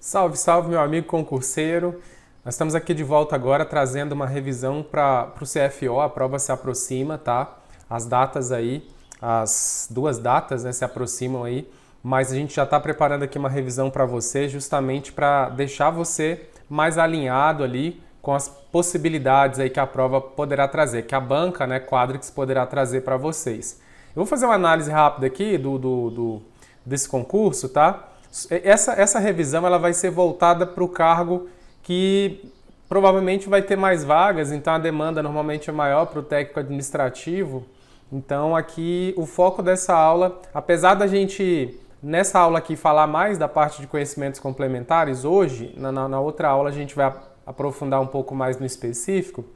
Salve, salve, meu amigo concurseiro. Nós estamos aqui de volta agora trazendo uma revisão para o CFO, a prova se aproxima, tá? As datas aí, as duas datas, né, se aproximam aí, mas a gente já está preparando aqui uma revisão para você, justamente para deixar você mais alinhado ali com as possibilidades aí que a prova poderá trazer, que a banca, né, Quadrix, poderá trazer para vocês. Eu vou fazer uma análise rápida aqui desse concurso, tá? Essa revisão ela vai ser voltada para o cargo que provavelmente vai ter mais vagas, então a demanda normalmente é maior para o técnico administrativo. Então aqui o foco dessa aula, apesar da gente nessa aula aqui falar mais da parte de conhecimentos complementares, hoje, na outra aula a gente vai aprofundar um pouco mais no específico,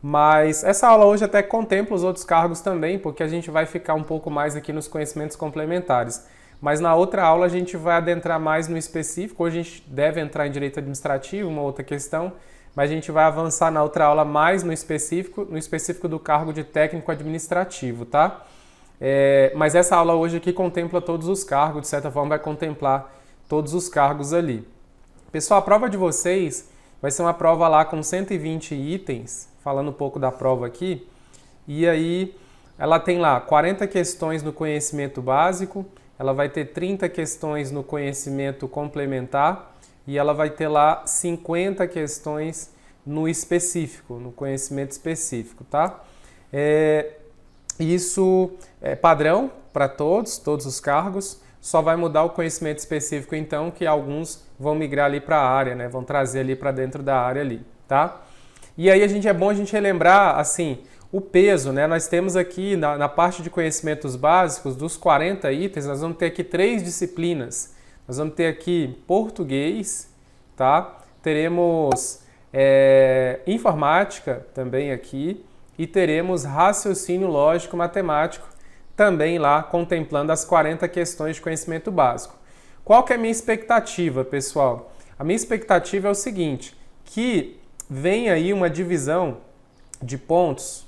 mas essa aula hoje até contempla os outros cargos também, porque a gente vai ficar um pouco mais aqui nos conhecimentos complementares. Mas na outra aula a gente vai adentrar mais no específico, hoje a gente deve entrar em direito administrativo, uma outra questão, mas a gente vai avançar na outra aula mais no específico do cargo de técnico administrativo, tá? Mas essa aula hoje aqui contempla todos os cargos, de certa forma vai contemplar todos os cargos ali. Pessoal, a prova de vocês vai ser uma prova lá com 120 itens, falando um pouco da prova aqui, e aí ela tem lá 40 questões no conhecimento básico, ela vai ter 30 questões no conhecimento complementar e ela vai ter lá 50 questões no específico, no conhecimento específico, tá? Isso é padrão para todos os cargos, só vai mudar o conhecimento específico então, que alguns vão migrar ali para a área, né? Vão trazer ali para dentro da área ali, tá? E aí é bom a gente relembrar, assim, o peso, né? Nós temos aqui na parte de conhecimentos básicos, dos 40 itens, nós vamos ter aqui 3 disciplinas. Nós vamos ter aqui português, tá? Teremos informática também aqui e teremos raciocínio lógico matemático também lá contemplando as 40 questões de conhecimento básico. Qual que é a minha expectativa, pessoal? A minha expectativa é o seguinte, que vem aí uma divisão de pontos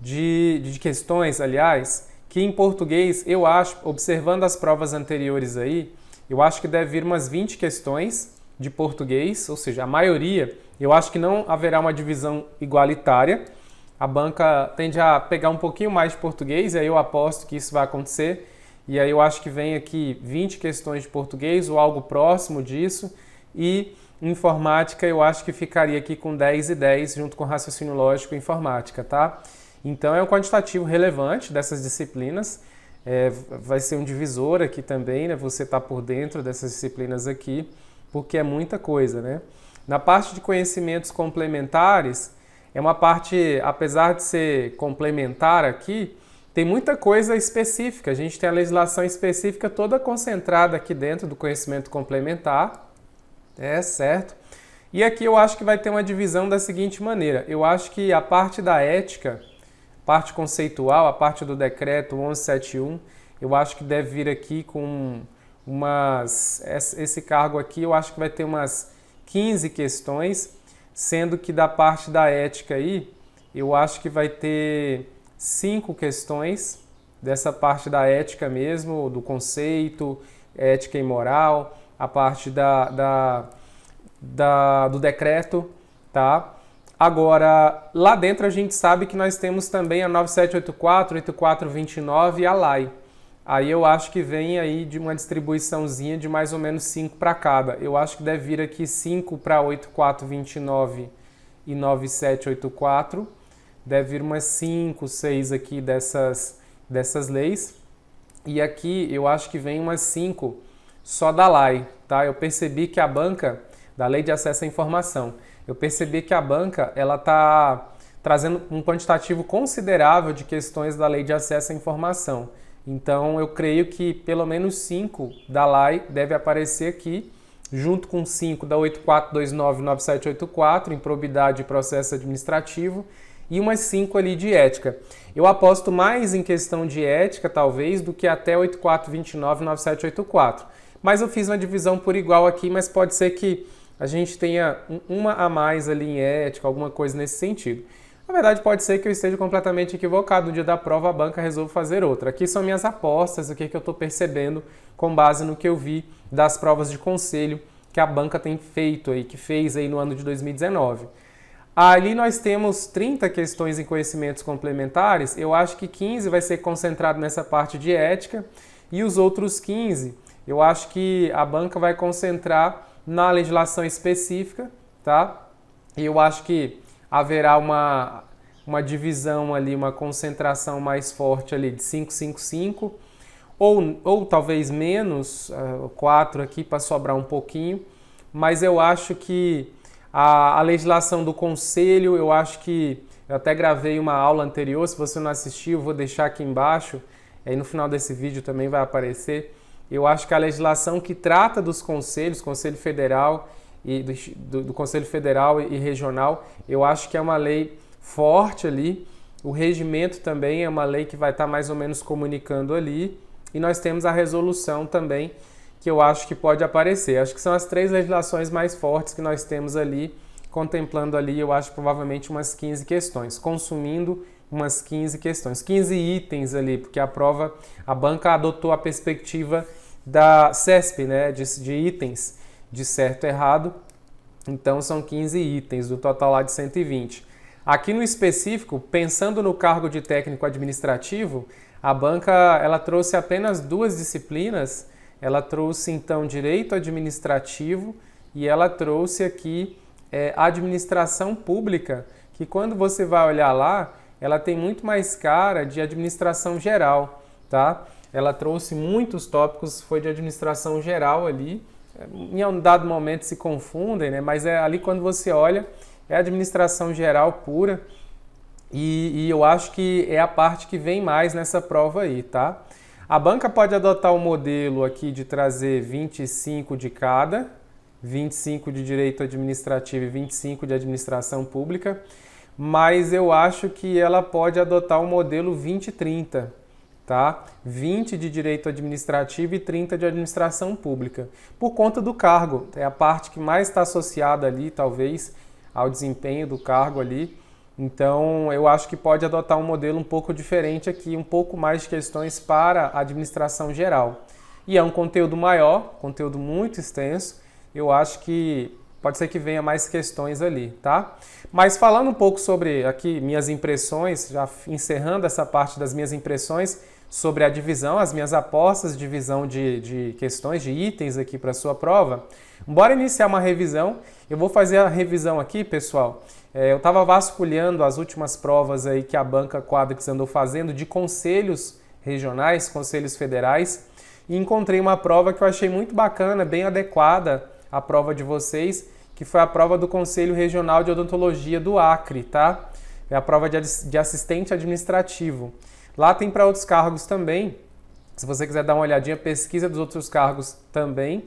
de questões, aliás, que em português eu acho, observando as provas anteriores aí, eu acho que deve vir umas 20 questões de português, ou seja, a maioria, eu acho que não haverá uma divisão igualitária, a banca tende a pegar um pouquinho mais de português, e aí eu aposto que isso vai acontecer, e aí eu acho que vem aqui 20 questões de português ou algo próximo disso, e informática eu acho que ficaria aqui com 10 e 10 junto com raciocínio lógico e informática, tá? Então é um quantitativo relevante dessas disciplinas, vai ser um divisor aqui também, né? Você está por dentro dessas disciplinas aqui, porque é muita coisa, né? Na parte de conhecimentos complementares, é uma parte, apesar de ser complementar aqui, tem muita coisa específica, a gente tem a legislação específica toda concentrada aqui dentro do conhecimento complementar, certo? E aqui eu acho que vai ter uma divisão da seguinte maneira, eu acho que a parte da ética, parte conceitual, a parte do decreto 1171, eu acho que deve vir aqui com esse cargo aqui, eu acho que vai ter umas 15 questões, sendo que da parte da ética aí, eu acho que vai ter 5 questões dessa parte da ética mesmo, do conceito, ética e moral, a parte do decreto, tá? Agora, lá dentro a gente sabe que nós temos também a 9784, 8429 e a LAI. Aí eu acho que vem aí de uma distribuiçãozinha de mais ou menos 5 para cada. Eu acho que deve vir aqui 5 para 8429 e 9784. Deve vir umas 5, 6 aqui dessas leis. E aqui eu acho que vem umas 5 só da LAI, tá? Eu percebi que a banca, da Lei de Acesso à Informação, eu percebi que a banca ela está trazendo um quantitativo considerável de questões da Lei de Acesso à Informação. Então, eu creio que pelo menos 5 da LAI deve aparecer aqui, junto com 5 da 8429 e 9784, improbidade e processo administrativo, e umas 5 ali de ética. Eu aposto mais em questão de ética, talvez, do que até 8429 e 9784. Mas eu fiz uma divisão por igual aqui, mas pode ser que a gente tenha uma a mais ali em ética, alguma coisa nesse sentido. Na verdade, pode ser que eu esteja completamente equivocado. No dia da prova, a banca resolve fazer outra. Aqui são minhas apostas, o que eu estou percebendo com base no que eu vi das provas de conselho que a banca tem feito aí, que fez aí no ano de 2019. Ali nós temos 30 questões em conhecimentos complementares, eu acho que 15 vai ser concentrado nessa parte de ética e os outros 15, eu acho que a banca vai concentrar na legislação específica, tá? E eu acho que haverá uma divisão ali, uma concentração mais forte ali de 5, ou talvez menos, 4 aqui para sobrar um pouquinho, mas eu acho que a legislação do conselho, eu acho que eu até gravei uma aula anterior, se você não assistiu, vou deixar aqui embaixo, aí no final desse vídeo também vai aparecer. Eu acho que a legislação que trata dos conselhos, Conselho Federal e do Conselho Federal e Regional, eu acho que é uma lei forte ali. O regimento também é uma lei que vai estar mais ou menos comunicando ali. E nós temos a resolução também, que eu acho que pode aparecer. Acho que são as 3 legislações mais fortes que nós temos ali, contemplando ali, eu acho, provavelmente umas 15 questões, consumindo umas 15 questões, 15 itens ali, porque a banca adotou a perspectiva da CESP, né, de itens, de certo e errado, então são 15 itens, do total lá de 120. Aqui no específico, pensando no cargo de técnico administrativo, a banca ela trouxe apenas 2 disciplinas. Ela trouxe, então, direito administrativo e ela trouxe aqui administração pública, que quando você vai olhar lá, ela tem muito mais cara de administração geral, tá? Ela trouxe muitos tópicos, foi de administração geral ali. Em um dado momento se confundem, né? Mas ali quando você olha, é administração geral pura e eu acho que é a parte que vem mais nessa prova aí, tá? A banca pode adotar o modelo aqui de trazer 25 de cada, 25 de direito administrativo e 25 de administração pública, mas eu acho que ela pode adotar o modelo 20-30, tá? 20 de direito administrativo e 30 de administração pública, por conta do cargo, é a parte que mais está associada ali, talvez, ao desempenho do cargo ali. Então, eu acho que pode adotar um modelo um pouco diferente aqui, um pouco mais de questões para a administração geral. E é um conteúdo maior, conteúdo muito extenso, eu acho que pode ser que venha mais questões ali, tá? Mas falando um pouco sobre aqui minhas impressões, já encerrando essa parte das minhas impressões sobre a divisão, as minhas apostas de divisão de questões, de itens aqui para a sua prova, bora iniciar uma revisão. Eu vou fazer a revisão aqui, pessoal. Eu estava vasculhando as últimas provas aí que a banca Quadrix andou fazendo de conselhos regionais, conselhos federais, e encontrei uma prova que eu achei muito bacana, bem adequada à prova de vocês, que foi a prova do Conselho Regional de Odontologia do Acre, tá? É a prova de assistente administrativo. Lá tem para outros cargos também. Se você quiser dar uma olhadinha, pesquisa dos outros cargos também.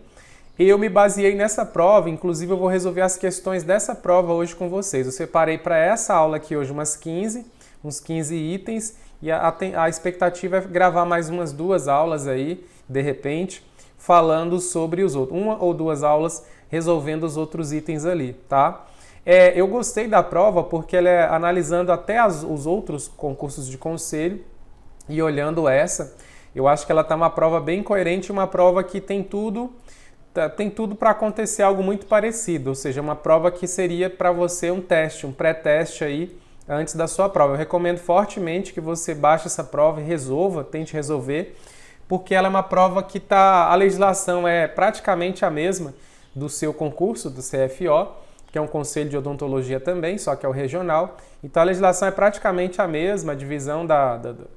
Eu me baseei nessa prova, inclusive eu vou resolver as questões dessa prova hoje com vocês. Eu separei para essa aula aqui hoje uns 15 itens, e a expectativa é gravar mais umas 2 aulas aí, de repente, falando sobre os outros. 1 ou 2 aulas resolvendo os outros itens ali, tá? Eu gostei da prova porque ela é analisando até os outros concursos de conselho e olhando essa, eu acho que ela está uma prova bem coerente, uma prova que tem tudo para acontecer algo muito parecido, ou seja, uma prova que seria para você um teste, um pré-teste aí antes da sua prova. Eu recomendo fortemente que você baixe essa prova e resolva, tente resolver, porque ela é uma prova que a legislação é praticamente a mesma do seu concurso, do CFO, que é um conselho de odontologia também, só que é o regional. Então a legislação é praticamente a mesma, a divisão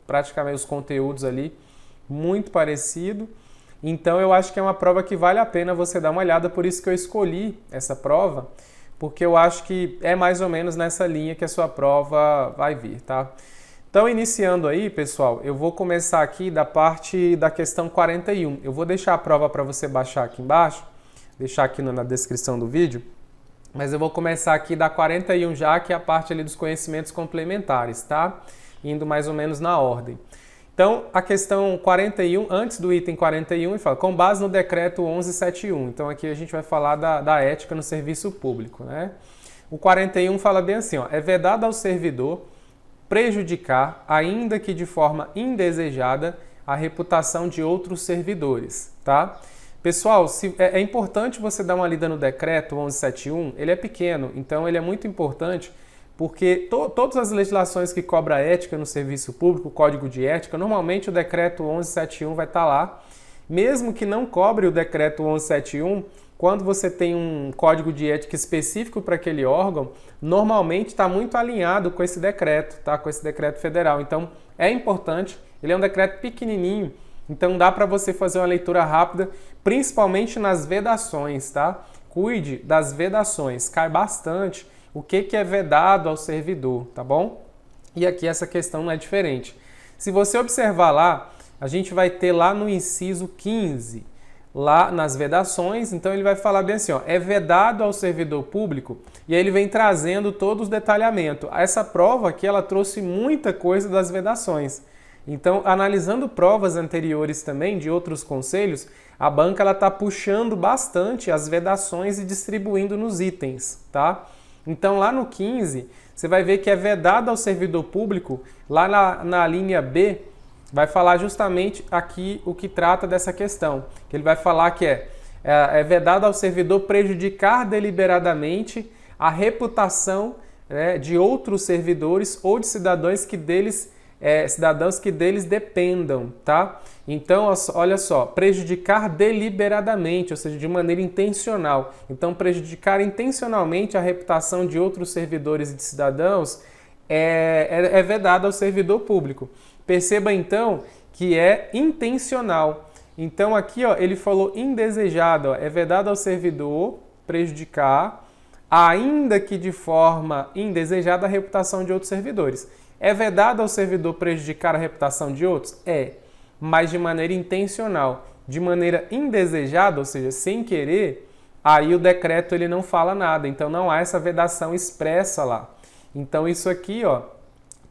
praticamente os conteúdos ali, muito parecido. Então eu acho que é uma prova que vale a pena você dar uma olhada, por isso que eu escolhi essa prova, porque eu acho que é mais ou menos nessa linha que a sua prova vai vir, tá? Então, iniciando aí, pessoal, eu vou começar aqui da parte da questão 41. Eu vou deixar a prova para você baixar aqui embaixo, deixar aqui na descrição do vídeo, mas eu vou começar aqui da 41 já, que é a parte ali dos conhecimentos complementares, tá? Indo mais ou menos na ordem. Então, a questão 41, antes do item 41, ele fala, com base no decreto 1171. Então, aqui a gente vai falar da ética no serviço público, né? O 41 fala bem assim, ó, é vedado ao servidor prejudicar, ainda que de forma indesejada, a reputação de outros servidores, tá? Pessoal, é importante você dar uma lida no decreto 1171, ele é pequeno, então ele é muito importante porque todas as legislações que cobram ética no serviço público, o Código de Ética, normalmente o decreto 1171 vai estar lá. Mesmo que não cobre o decreto 1171, quando você tem um código de ética específico para aquele órgão, normalmente está muito alinhado com esse decreto, tá? Com esse decreto federal. Então, é importante, ele é um decreto pequenininho, então dá para você fazer uma leitura rápida, principalmente nas vedações, tá? Cuide das vedações, cai bastante o que é vedado ao servidor, tá bom? E aqui essa questão não é diferente. Se você observar lá, a gente vai ter lá no inciso 15, lá nas vedações, então ele vai falar bem assim, ó, é vedado ao servidor público, e aí ele vem trazendo todos os detalhamentos. Essa prova aqui, ela trouxe muita coisa das vedações. Então, analisando provas anteriores também de outros conselhos, a banca ela está puxando bastante as vedações e distribuindo nos itens, tá? Então, lá no 15, você vai ver que é vedado ao servidor público, lá na linha B, vai falar justamente aqui o que trata dessa questão, que ele vai falar que é vedado ao servidor prejudicar deliberadamente a reputação, né, de outros servidores ou de cidadãos que deles dependam, tá? Então, olha só, prejudicar deliberadamente, ou seja, de maneira intencional. Então, prejudicar intencionalmente a reputação de outros servidores e de cidadãos é vedado ao servidor público. Perceba, então, que é intencional. Então, aqui, ó, ele falou indesejado, ó, é vedado ao servidor prejudicar, ainda que de forma indesejada, a reputação de outros servidores. É vedado ao servidor prejudicar a reputação de outros? É, mas de maneira intencional. De maneira indesejada, ou seja, sem querer, aí o decreto ele não fala nada. Então não há essa vedação expressa lá. Então isso aqui, ó,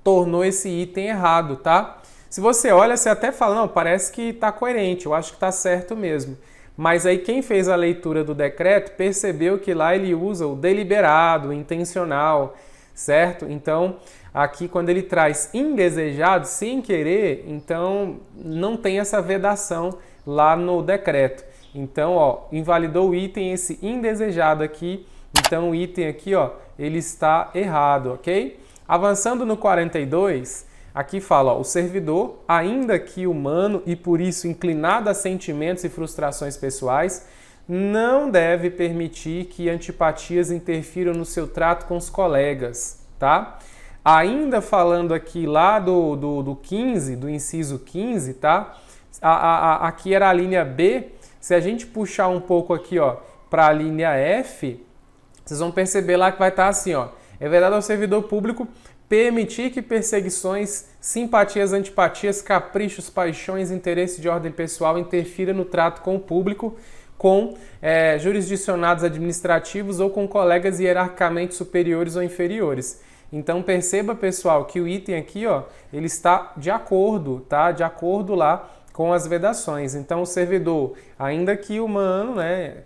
tornou esse item errado, tá? Se você olha, você até fala, não, parece que está coerente, eu acho que está certo mesmo. Mas aí quem fez a leitura do decreto percebeu que lá ele usa o deliberado, o intencional, certo? Então, aqui quando ele traz indesejado, sem querer, então não tem essa vedação lá no decreto. Então, ó, invalidou o item, esse indesejado aqui, então o item aqui, ó, ele está errado, ok? Avançando no 42, aqui fala, ó, o servidor, ainda que humano e por isso inclinado a sentimentos e frustrações pessoais, não deve permitir que antipatias interfiram no seu trato com os colegas, tá? Ainda falando aqui lá do 15, do inciso 15, tá? Aqui era a linha B. Se a gente puxar um pouco aqui, ó, para a linha F, vocês vão perceber lá que vai estar assim, ó. É vedado ao servidor público permitir que perseguições, simpatias, antipatias, caprichos, paixões, interesses de ordem pessoal interfiram no trato com o público, com jurisdicionados administrativos ou com colegas hierarquicamente superiores ou inferiores. Então perceba, pessoal, que o item aqui, ó, ele está de acordo, tá? De acordo lá com as vedações. Então o servidor, ainda que humano, né,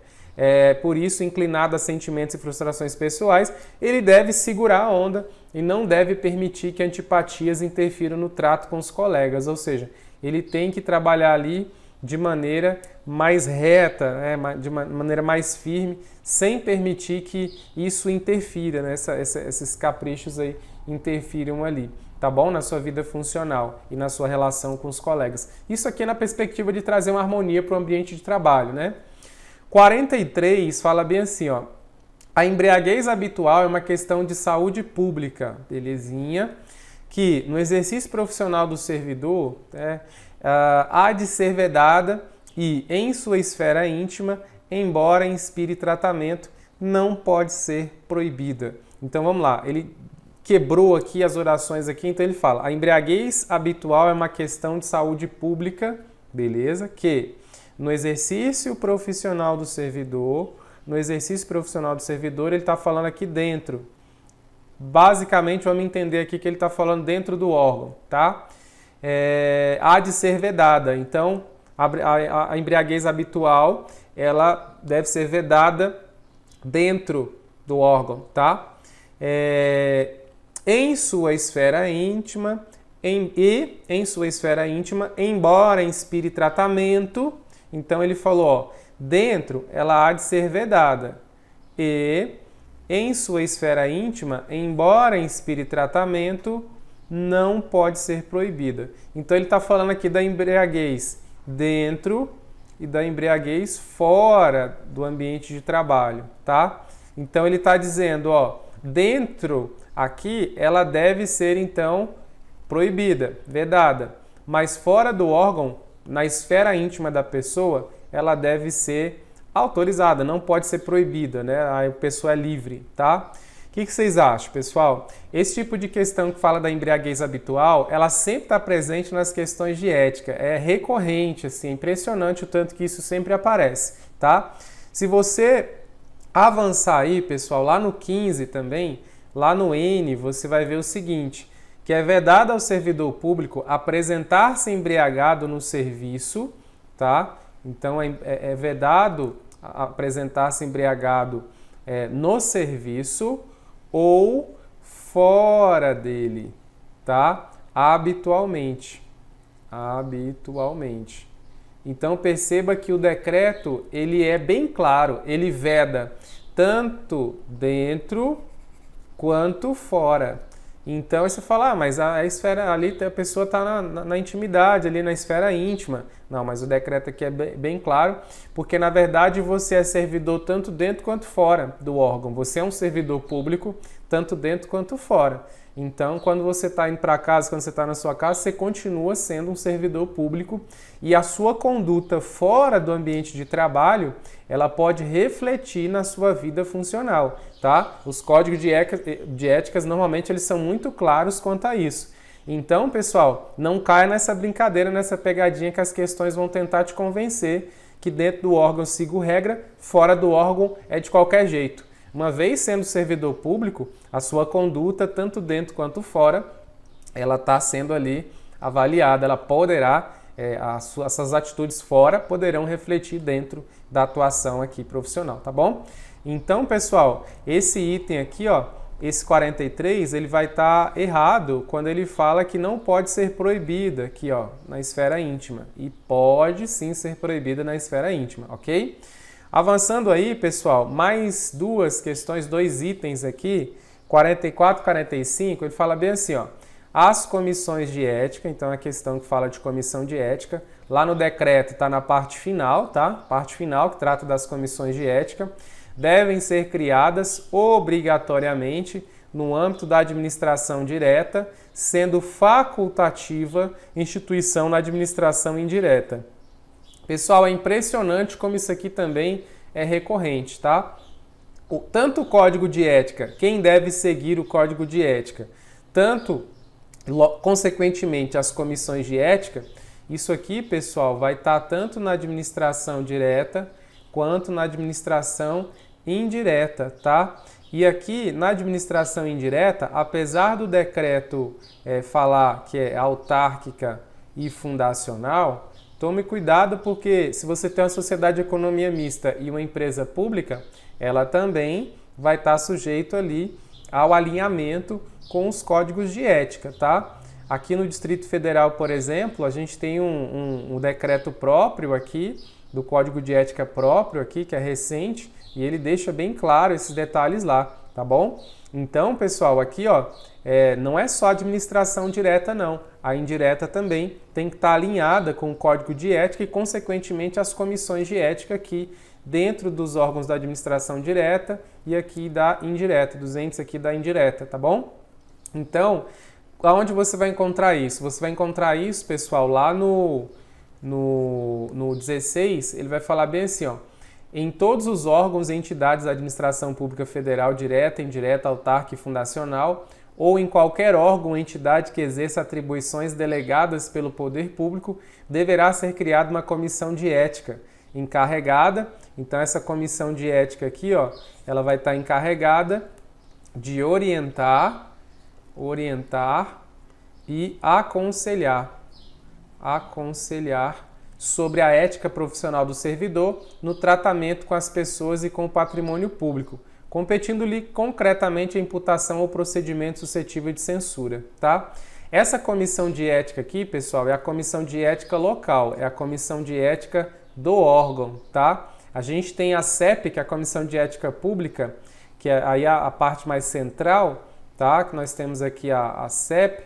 por isso inclinado a sentimentos e frustrações pessoais, ele deve segurar a onda e não deve permitir que antipatias interfiram no trato com os colegas. Ou seja, ele tem que trabalhar ali de maneira mais reta, né, de maneira mais firme, sem permitir que isso interfira, né, esses caprichos aí interfiram ali, tá bom? Na sua vida funcional e na sua relação com os colegas. Isso aqui é na perspectiva de trazer uma harmonia para o ambiente de trabalho, né? 43 fala bem assim, ó, a embriaguez habitual é uma questão de saúde pública, belezinha, que no exercício profissional do servidor, há de ser vedada e, em sua esfera íntima, embora inspire tratamento, não pode ser proibida. Então vamos lá, ele quebrou aqui as orações aqui, então ele fala, a embriaguez habitual é uma questão de saúde pública, beleza, que no exercício profissional do servidor, ele está falando aqui dentro. Basicamente, vamos entender aqui que ele está falando dentro do órgão, tá? Há de ser vedada. Então, a embriaguez habitual, ela deve ser vedada dentro do órgão, tá? Em sua esfera íntima, embora inspire tratamento. Então, ele falou, ó, dentro ela há de ser vedada e, em sua esfera íntima, embora inspire tratamento, não pode ser proibida. Então ele está falando aqui da embriaguez dentro e da embriaguez fora do ambiente de trabalho, tá? Então ele está dizendo, ó, dentro aqui ela deve ser então proibida, vedada, mas fora do órgão, na esfera íntima da pessoa, ela deve ser autorizada, não pode ser proibida, né? A pessoa é livre, tá? O que vocês acham, pessoal? Esse tipo de questão que fala da embriaguez habitual, ela sempre está presente nas questões de ética, é recorrente, assim, é impressionante o tanto que isso sempre aparece, tá? Se você avançar aí, pessoal, lá no 15 também, lá no N, você vai ver o seguinte, que é vedado ao servidor público apresentar-se embriagado no serviço, tá? Então, é vedado apresentar-se embriagado no serviço ou fora dele, tá? Habitualmente. Então, perceba que o decreto, ele é bem claro, ele veda tanto dentro quanto fora. Então, você fala, mas a esfera ali, a pessoa está na intimidade, ali na esfera íntima. Não, mas o decreto aqui é bem claro, porque na verdade você é servidor tanto dentro quanto fora do órgão. Você é um servidor público tanto dentro quanto fora. Então, quando você está indo para casa, quando você está na sua casa, você continua sendo um servidor público e a sua conduta fora do ambiente de trabalho, ela pode refletir na sua vida funcional, tá? Os códigos de éticas, normalmente, eles são muito claros quanto a isso. Então, pessoal, não caia nessa brincadeira, nessa pegadinha que as questões vão tentar te convencer que dentro do órgão sigo regra, fora do órgão é de qualquer jeito. Uma vez sendo servidor público, a sua conduta, tanto dentro quanto fora, ela está sendo ali avaliada, ela poderá, essas atitudes fora poderão refletir dentro da atuação aqui profissional, tá bom? Então, pessoal, esse item aqui, ó, esse 43, ele vai estar errado quando ele fala que não pode ser proibida aqui, ó, na esfera íntima. E pode sim ser proibida na esfera íntima, ok? Avançando aí, pessoal, mais duas questões, dois itens aqui, 44 e 45, ele fala bem assim, ó, as comissões de ética, então a questão que fala de comissão de ética, lá no decreto está na parte final, tá? Parte final que trata das comissões de ética, devem ser criadas obrigatoriamente no âmbito da administração direta, sendo facultativa instituição na administração indireta. Pessoal, é impressionante como isso aqui também é recorrente, tá? Tanto o código de ética, quem deve seguir o código de ética, tanto, consequentemente, as comissões de ética, isso aqui, pessoal, vai estar tanto na administração direta quanto na administração indireta, tá? E aqui, na administração indireta, apesar do decreto falar que é autárquica e fundacional, tome cuidado porque se você tem uma sociedade de economia mista e uma empresa pública, ela também vai estar sujeito ali ao alinhamento com os códigos de ética, tá? Aqui no Distrito Federal, por exemplo, a gente tem um decreto próprio aqui, do Código de Ética próprio aqui, que é recente, e ele deixa bem claro esses detalhes lá, tá bom? Então, pessoal, aqui ó, não é só a administração direta não, a indireta também tem que estar alinhada com o Código de Ética e, consequentemente, as comissões de ética aqui dentro dos órgãos da administração direta e aqui da indireta, dos entes aqui da indireta, tá bom? Então, aonde você vai encontrar isso? Você vai encontrar isso, pessoal, lá no 16, ele vai falar bem assim, ó, em todos os órgãos e entidades da administração pública federal, direta, indireta, autárquica e fundacional, ou em qualquer órgão ou entidade que exerça atribuições delegadas pelo poder público, deverá ser criada uma comissão de ética encarregada. Então, essa comissão de ética aqui, ó, ela vai estar encarregada de orientar e aconselhar sobre a ética profissional do servidor no tratamento com as pessoas e com o patrimônio público, competindo-lhe concretamente a imputação ou procedimento suscetível de censura, tá? Essa comissão de ética aqui, pessoal, é a comissão de ética local, é a comissão de ética do órgão, tá? A gente tem a CEP, que é a Comissão de Ética Pública, que é aí a parte mais central, tá? Que nós temos aqui a CEP,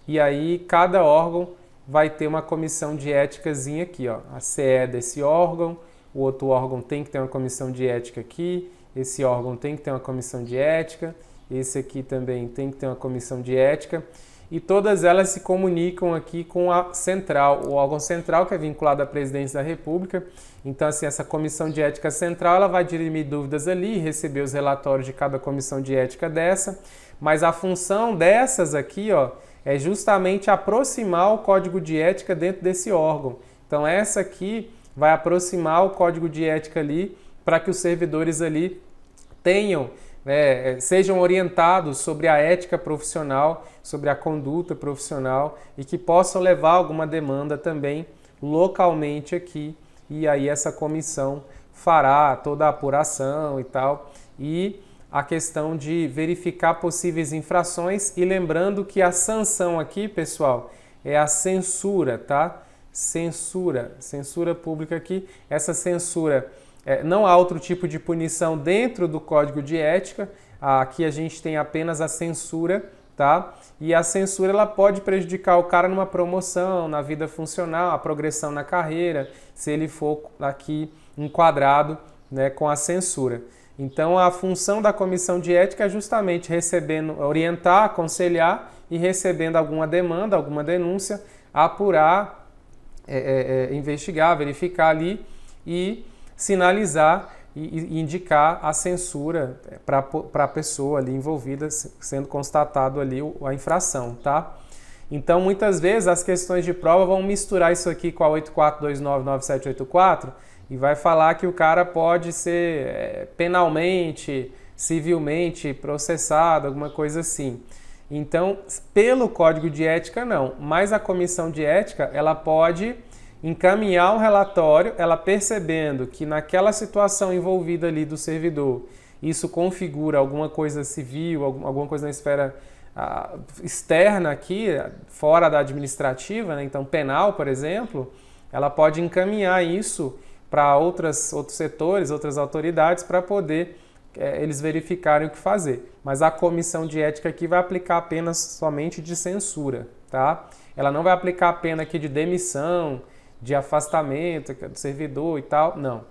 e aí cada órgão vai ter uma comissão de éticazinha aqui, ó. A CE desse órgão, o outro órgão tem que ter uma comissão de ética aqui, esse órgão tem que ter uma comissão de ética, esse aqui também tem que ter uma comissão de ética, e todas elas se comunicam aqui com a central, o órgão central que é vinculado à Presidência da República. Então, assim, essa comissão de ética central, ela vai dirimir dúvidas ali, receber os relatórios de cada comissão de ética dessa, mas a função dessas aqui, ó, é justamente aproximar o código de ética dentro desse órgão. Então, essa aqui vai aproximar o código de ética ali para que os servidores ali tenham, sejam orientados sobre a ética profissional, sobre a conduta profissional e que possam levar alguma demanda também localmente aqui. E aí essa comissão fará toda a apuração e tal. E a questão de verificar possíveis infrações. E lembrando que a sanção aqui, pessoal, é a censura, tá? Censura pública aqui. Essa censura, não há outro tipo de punição dentro do Código de Ética. Aqui a gente tem apenas a censura, tá? E a censura ela pode prejudicar o cara numa promoção, na vida funcional, a progressão na carreira, se ele for aqui enquadrado, né, com a censura. Então a função da comissão de ética é justamente orientar, aconselhar e recebendo alguma demanda, alguma denúncia, apurar, investigar, verificar ali e sinalizar e indicar a censura para a pessoa ali envolvida, sendo constatado ali a infração, tá? Então, muitas vezes, as questões de prova vão misturar isso aqui com a 84299784 e vai falar que o cara pode ser penalmente, civilmente processado, alguma coisa assim. Então, pelo Código de Ética, não. Mas a Comissão de Ética, ela pode encaminhar o relatório, ela percebendo que naquela situação envolvida ali do servidor, isso configura alguma coisa civil, alguma coisa na esfera externa aqui, fora da administrativa, né? Então penal, por exemplo, ela pode encaminhar isso para outros setores, outras autoridades, para poder eles verificarem o que fazer. Mas a comissão de ética aqui vai aplicar apenas somente de censura, tá? Ela não vai aplicar a pena aqui de demissão, de afastamento do servidor e tal, não.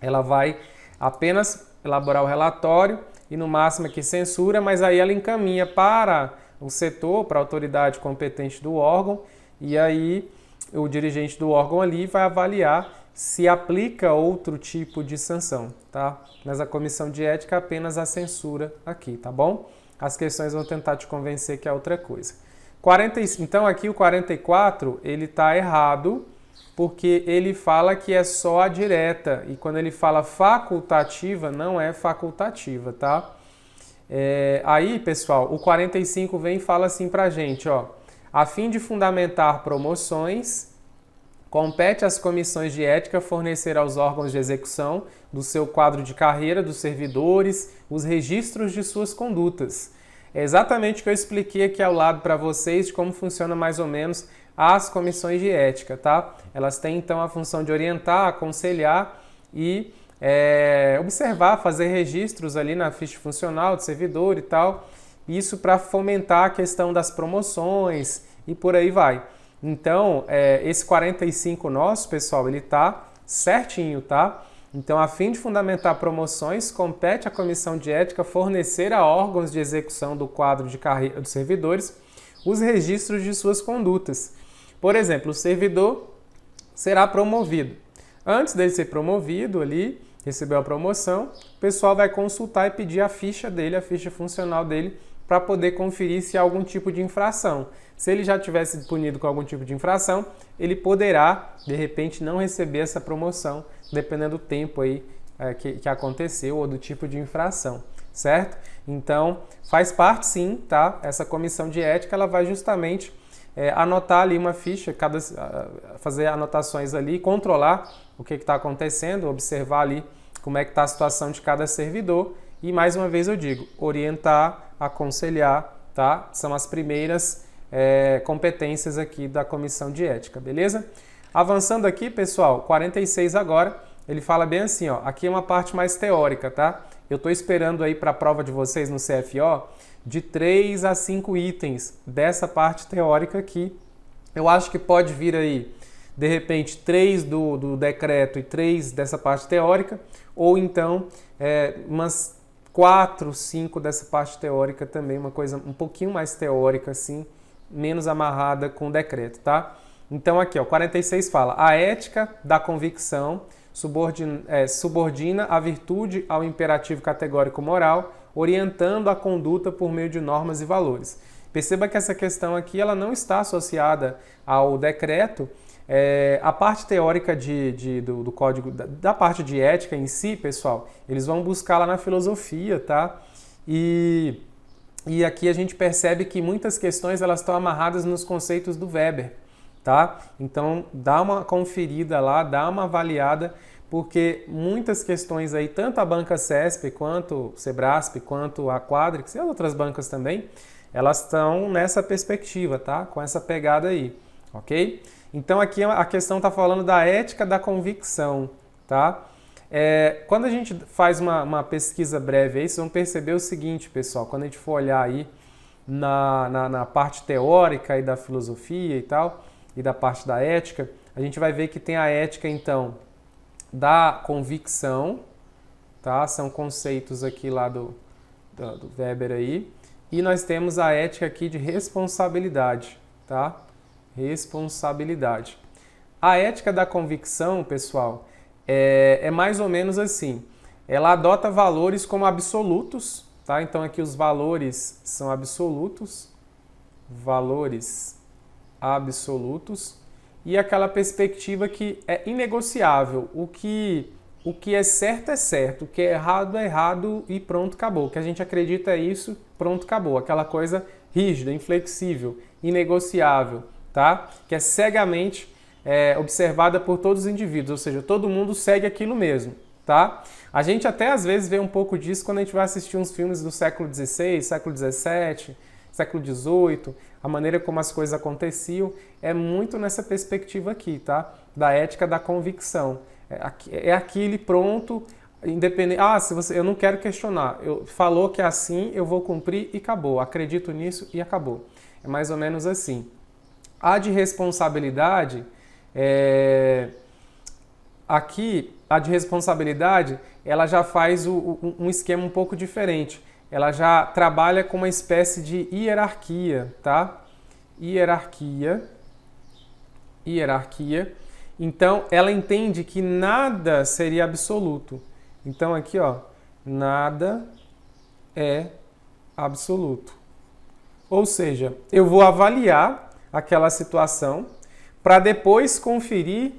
Ela vai apenas elaborar o relatório e no máximo aqui censura, mas aí ela encaminha para o setor, para a autoridade competente do órgão, e aí o dirigente do órgão ali vai avaliar se aplica outro tipo de sanção, tá? Mas a comissão de ética é apenas a censura aqui, tá bom? As questões vão tentar te convencer que é outra coisa. Então aqui o 44, ele está errado, porque ele fala que é só a direta, e quando ele fala facultativa, não é facultativa, tá? Aí, pessoal, o 45 vem e fala assim pra gente, ó, a fim de fundamentar promoções, compete às comissões de ética fornecer aos órgãos de execução do seu quadro de carreira dos servidores os registros de suas condutas. É exatamente o que eu expliquei aqui ao lado para vocês de como funciona mais ou menos as comissões de ética, tá? Elas têm então a função de orientar, aconselhar e observar, fazer registros ali na ficha funcional do servidor e tal. Isso para fomentar a questão das promoções e por aí vai. Então, esse 45 nosso, pessoal, ele tá certinho, tá? Então, a fim de fundamentar promoções, compete à comissão de ética fornecer a órgãos de execução do quadro de carreira dos servidores os registros de suas condutas. Por exemplo, o servidor será promovido. Antes dele ser promovido ali, recebeu a promoção, o pessoal vai consultar e pedir a ficha dele, a ficha funcional dele, para poder conferir se há algum tipo de infração. Se ele já tivesse sido punido com algum tipo de infração, ele poderá, de repente, não receber essa promoção, dependendo do tempo aí que aconteceu ou do tipo de infração, certo? Então, faz parte sim, tá? Essa comissão de ética, ela vai justamente anotar ali uma ficha, fazer anotações ali, controlar o que está acontecendo, observar ali como é que está a situação de cada servidor e, mais uma vez eu digo, orientar, aconselhar, tá? São as primeiras competências aqui da comissão de ética, beleza? Avançando aqui, pessoal, 46 agora, ele fala bem assim, ó, aqui é uma parte mais teórica, tá? Eu estou esperando aí para a prova de vocês no CFO de 3 a 5 itens dessa parte teórica aqui. Eu acho que pode vir aí, de repente, 3 do decreto e 3 dessa parte teórica, ou então umas 4, 5 dessa parte teórica também, uma coisa um pouquinho mais teórica, assim, menos amarrada com o decreto, tá? Então aqui, ó, 46 fala, a ética da convicção subordina a virtude ao imperativo categórico moral, orientando a conduta por meio de normas e valores. Perceba que essa questão aqui ela não está associada ao decreto. A parte teórica do código, da parte de ética em si, pessoal, eles vão buscar lá na filosofia, tá? E aqui a gente percebe que muitas questões elas estão amarradas nos conceitos do Weber, tá? Então dá uma conferida lá, dá uma avaliada, porque muitas questões aí, tanto a banca CESP, quanto o Sebrasp, quanto a Quadrix e as outras bancas também, elas estão nessa perspectiva, tá? Com essa pegada aí, ok? Então aqui a questão está falando da ética da convicção, tá? Quando a gente faz uma pesquisa breve aí, vocês vão perceber o seguinte, pessoal, quando a gente for olhar aí na parte teórica aí da filosofia e tal, e da parte da ética, a gente vai ver que tem a ética, então, da convicção, tá? São conceitos aqui lá do Weber aí, e nós temos a ética aqui de responsabilidade, tá? Responsabilidade. A ética da convicção, pessoal, é mais ou menos assim. Ela adota valores como absolutos, tá? Então aqui os valores são absolutos, valores absolutos, e aquela perspectiva que é inegociável. O que é certo, o que é errado e pronto, acabou. O que a gente acredita é isso, pronto, acabou. Aquela coisa rígida, inflexível, inegociável, tá? Que é cegamente observada por todos os indivíduos, ou seja, todo mundo segue aquilo mesmo, tá? A gente até às vezes vê um pouco disso quando a gente vai assistir uns filmes do século XVI, século XVII, século XVIII, a maneira como as coisas aconteciam é muito nessa perspectiva aqui, tá? Da ética da convicção. É aquilo pronto, independente. Eu não quero questionar. Falou que é assim, eu vou cumprir e acabou. Acredito nisso e acabou. É mais ou menos assim. A de responsabilidade, aqui, a de responsabilidade, ela já faz um esquema um pouco diferente. Ela já trabalha com uma espécie de hierarquia, tá? Hierarquia. Então, ela entende que nada seria absoluto. Então, aqui, ó, nada é absoluto. Ou seja, eu vou avaliar aquela situação para depois conferir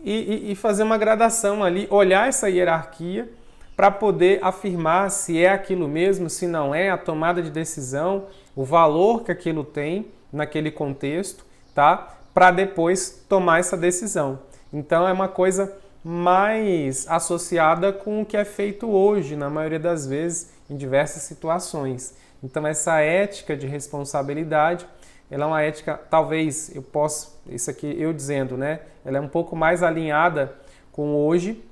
e fazer uma gradação ali, olhar essa hierarquia para poder afirmar se é aquilo mesmo, se não é, a tomada de decisão, o valor que aquilo tem naquele contexto, tá? Para depois tomar essa decisão. Então é uma coisa mais associada com o que é feito hoje, na maioria das vezes, em diversas situações. Então essa ética de responsabilidade, ela é uma ética, talvez eu possa, isso aqui eu dizendo, né? Ela é um pouco mais alinhada com hoje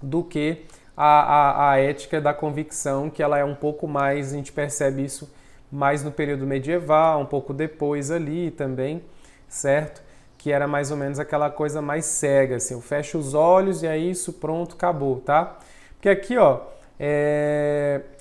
do que a ética da convicção, que ela é um pouco mais, a gente percebe isso mais no período medieval, um pouco depois ali também, certo? Que era mais ou menos aquela coisa mais cega, assim, eu fecho os olhos e é isso, pronto, acabou, tá? Porque aqui, ó,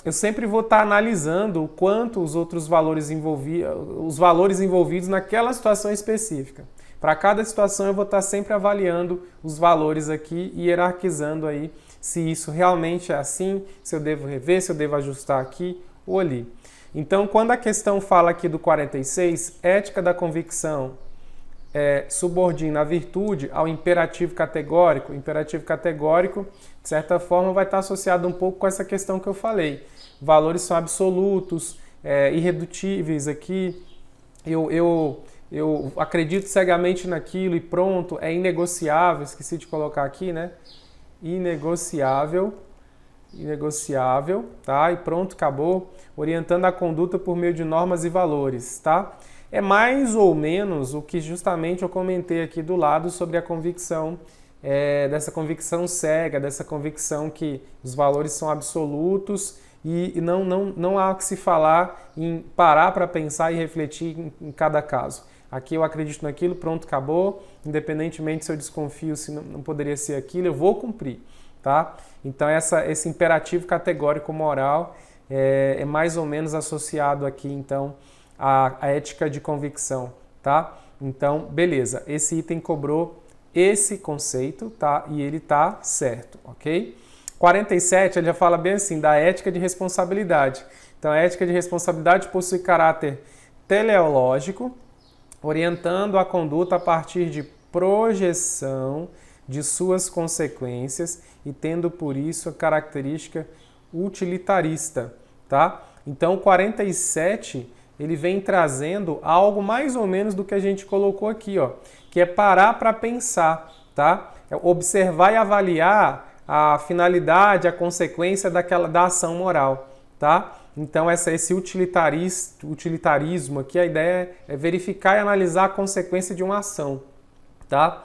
eu sempre vou estar analisando o quanto os outros valores envolvidos naquela situação específica. Para cada situação eu vou estar sempre avaliando os valores aqui e hierarquizando aí se isso realmente é assim, se eu devo rever, se eu devo ajustar aqui ou ali. Então, quando a questão fala aqui do 46, ética da convicção subordina a virtude ao imperativo categórico. O imperativo categórico, de certa forma, vai estar associado um pouco com essa questão que eu falei. Valores são absolutos, irredutíveis aqui. Eu acredito cegamente naquilo e pronto, é inegociável. Esqueci de colocar aqui, né? Inegociável, tá? E pronto, acabou. Orientando a conduta por meio de normas e valores, tá? É mais ou menos o que justamente eu comentei aqui do lado sobre a convicção dessa convicção cega, dessa convicção que os valores são absolutos e não há o que se falar em parar para pensar e refletir em cada caso. Aqui eu acredito naquilo, pronto, acabou. Independentemente se eu desconfio se não poderia ser aquilo, eu vou cumprir, tá? Então esse imperativo categórico moral é mais ou menos associado aqui, então, à ética de convicção, tá? Então, beleza, esse item cobrou esse conceito, tá? E ele tá certo, ok? 47, ele já fala bem assim, da ética de responsabilidade. Então, a ética de responsabilidade possui caráter teleológico, orientando a conduta a partir de projeção de suas consequências e tendo por isso a característica utilitarista, tá? Então, o 47, ele vem trazendo algo mais ou menos do que a gente colocou aqui, ó, que é parar para pensar, tá? É observar e avaliar a finalidade, a consequência da ação moral, tá? Então, esse utilitarismo aqui, a ideia é verificar e analisar a consequência de uma ação, tá?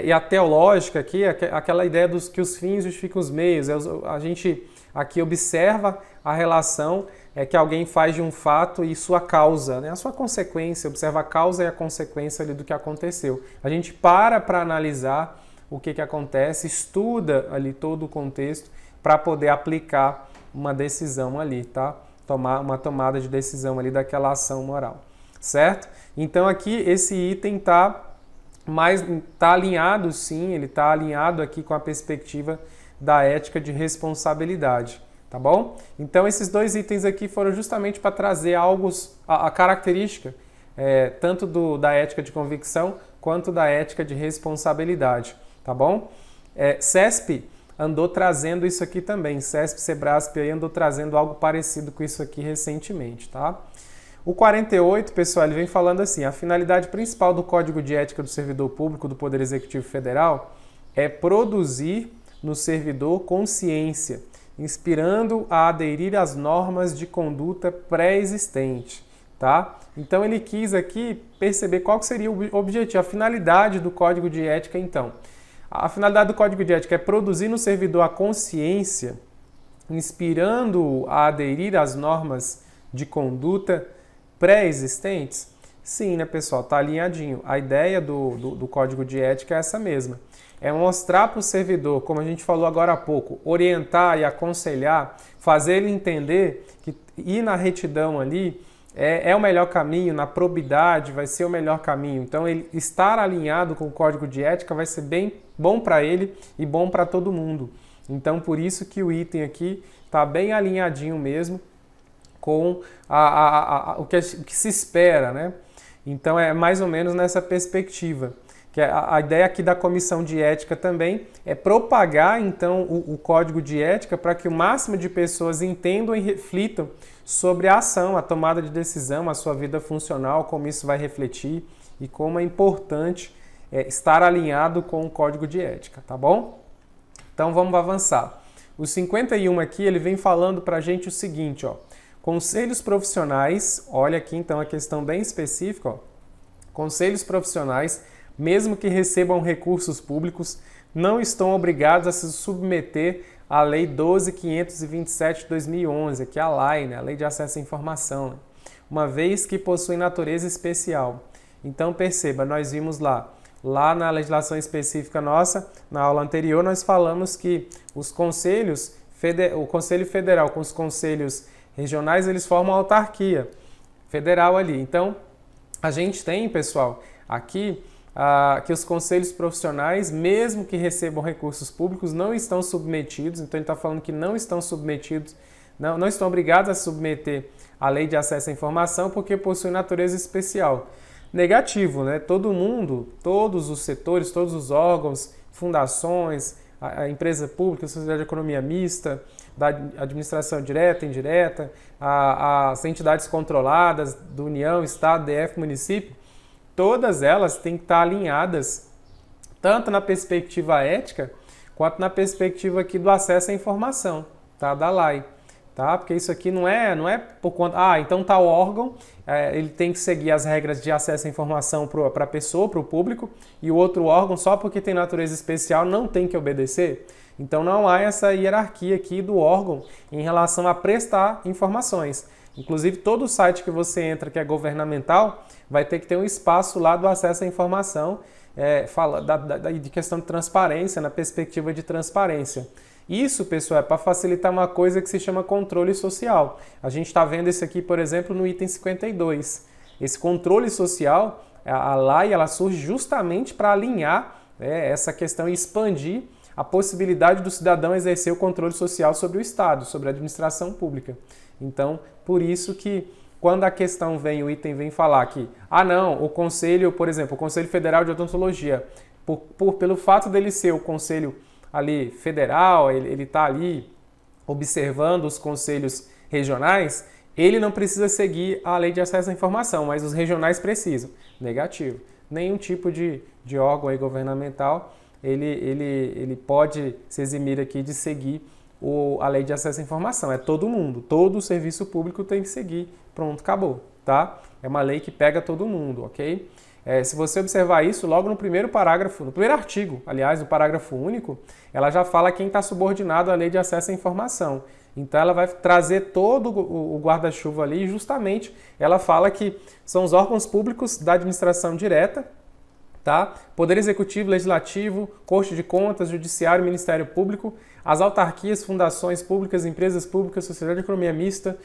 E a teológica aqui é aquela ideia que os fins justificam os meios. A gente aqui observa a relação que alguém faz de um fato e sua causa, né? A sua consequência, observa a causa e a consequência ali do que aconteceu. A gente para analisar o que acontece, estuda ali todo o contexto para poder aplicar uma decisão ali, tá? Uma tomada de decisão ali daquela ação moral, certo? Então aqui esse item tá alinhado, sim, ele tá alinhado aqui com a perspectiva da ética de responsabilidade, tá bom? Então esses dois itens aqui foram justamente para trazer a característica tanto da ética de convicção quanto da ética de responsabilidade, tá bom? CESP andou trazendo isso aqui também, CESP, Sebrasp aí andou trazendo algo parecido com isso aqui recentemente, tá? O 48, pessoal, ele vem falando assim, a finalidade principal do Código de Ética do Servidor Público do Poder Executivo Federal é produzir no servidor consciência, inspirando a aderir às normas de conduta pré-existente, tá? Então ele quis aqui perceber qual que seria o objetivo, a finalidade do Código de Ética, então. A finalidade do Código de Ética é produzir no servidor a consciência, inspirando-o a aderir às normas de conduta pré-existentes? Sim, né, pessoal? Tá alinhadinho. A ideia do Código de Ética é essa mesma. É mostrar para o servidor, como a gente falou agora há pouco, orientar e aconselhar, fazer ele entender que ir na retidão ali é o melhor caminho, na probidade vai ser o melhor caminho. Então, ele estar alinhado com o Código de Ética vai ser bem bom para ele e bom para todo mundo. Então, por isso que o item aqui está bem alinhadinho mesmo com o que se espera, né? Então, é mais ou menos nessa perspectiva. Que a ideia aqui da Comissão de Ética também é propagar, então, o Código de Ética para que o máximo de pessoas entendam e reflitam sobre a ação, a tomada de decisão, a sua vida funcional, como isso vai refletir e como é importante estar alinhado com o Código de Ética, tá bom? Então, vamos avançar. O 51 aqui, ele vem falando para a gente o seguinte, ó. Conselhos profissionais, olha aqui então a questão bem específica, ó. Conselhos profissionais, mesmo que recebam recursos públicos, não estão obrigados a se submeter à Lei 12.527 de 2011, que é a LAI, né? A Lei de Acesso à Informação, né? Uma vez que possui natureza especial. Então perceba, nós vimos lá na legislação específica nossa, na aula anterior, nós falamos que os conselhos, o Conselho Federal com os conselhos regionais, eles formam a autarquia federal ali. Então, a gente tem, pessoal, aqui que os conselhos profissionais, mesmo que recebam recursos públicos, não estão submetidos, então ele está falando que não estão submetidos, não estão obrigados a submeter à Lei de Acesso à Informação porque possuem natureza especial. Negativo, né? Todo mundo, todos os setores, todos os órgãos, fundações, a empresa pública, a sociedade de economia mista, da administração direta e indireta, as entidades controladas do União, Estado, DF, município, todas elas têm que estar alinhadas tanto na perspectiva ética quanto na perspectiva aqui do acesso à informação, tá? Da LAI. tá? Porque isso aqui não é por conta... Ah, então tal órgão, ele tem que seguir as regras de acesso à informação para a pessoa, para o público, e o outro órgão, só porque tem natureza especial, não tem que obedecer. Então não há essa hierarquia aqui do órgão em relação a prestar informações. Inclusive, todo site que você entra que é governamental vai ter que ter um espaço lá do acesso à informação, de questão de transparência, na perspectiva de transparência. Isso, pessoal, é para facilitar uma coisa que se chama controle social. A gente está vendo isso aqui, por exemplo, no item 52. Esse controle social, a lei, ela surge justamente para alinhar essa questão e expandir a possibilidade do cidadão exercer o controle social sobre o Estado, sobre a administração pública. Então, por isso que quando a questão vem, o item vem falar que, não, o Conselho, por exemplo, o Conselho Federal de Odontologia, pelo fato dele ser o Conselho ali federal, ele está ali observando os conselhos regionais, ele não precisa seguir a lei de acesso à informação, mas os regionais precisam. Negativo. Nenhum tipo de órgão aí governamental ele pode se eximir aqui de seguir a lei de acesso à informação. É todo mundo, todo o serviço público tem que seguir. Pronto, acabou, tá? É uma lei que pega todo mundo, ok? Se você observar isso, logo no primeiro parágrafo, no primeiro artigo, aliás, no parágrafo único, ela já fala quem está subordinado à lei de acesso à informação. Então ela vai trazer todo o guarda-chuva ali e justamente ela fala que são os órgãos públicos da administração direta, tá? Poder Executivo, Legislativo, Corte de Contas, Judiciário, Ministério Público, as autarquias, fundações públicas, empresas públicas, Sociedade de Economia Mista,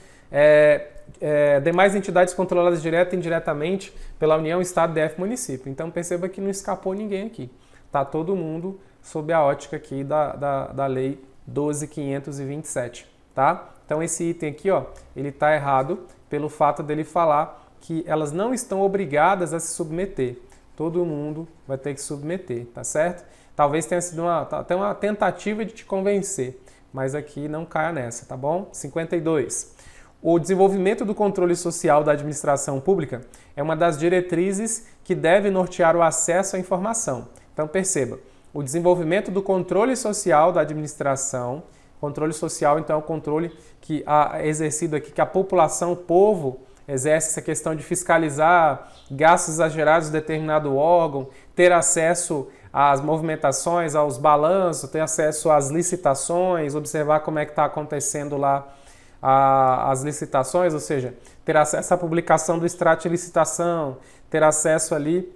demais entidades controladas direta e indiretamente pela União, Estado, DF, Município. Então perceba que não escapou ninguém aqui. Tá todo mundo sob a ótica aqui da Lei 12.527, tá? Então esse item aqui, ó, ele tá errado pelo fato dele falar que elas não estão obrigadas a se submeter. Todo mundo vai ter que submeter, tá certo? Talvez tenha sido até uma tentativa de te convencer, mas aqui não caia nessa, tá bom? 52. O desenvolvimento do controle social da administração pública é uma das diretrizes que deve nortear o acesso à informação. Então perceba, o desenvolvimento do controle social da administração, controle social então é o controle que é exercido aqui, que a população, o povo, exerce essa questão de fiscalizar gastos exagerados de determinado órgão, ter acesso às movimentações, aos balanços, ter acesso às licitações, observar como é que está acontecendo lá as licitações, ou seja, ter acesso à publicação do extrato de licitação, ter acesso ali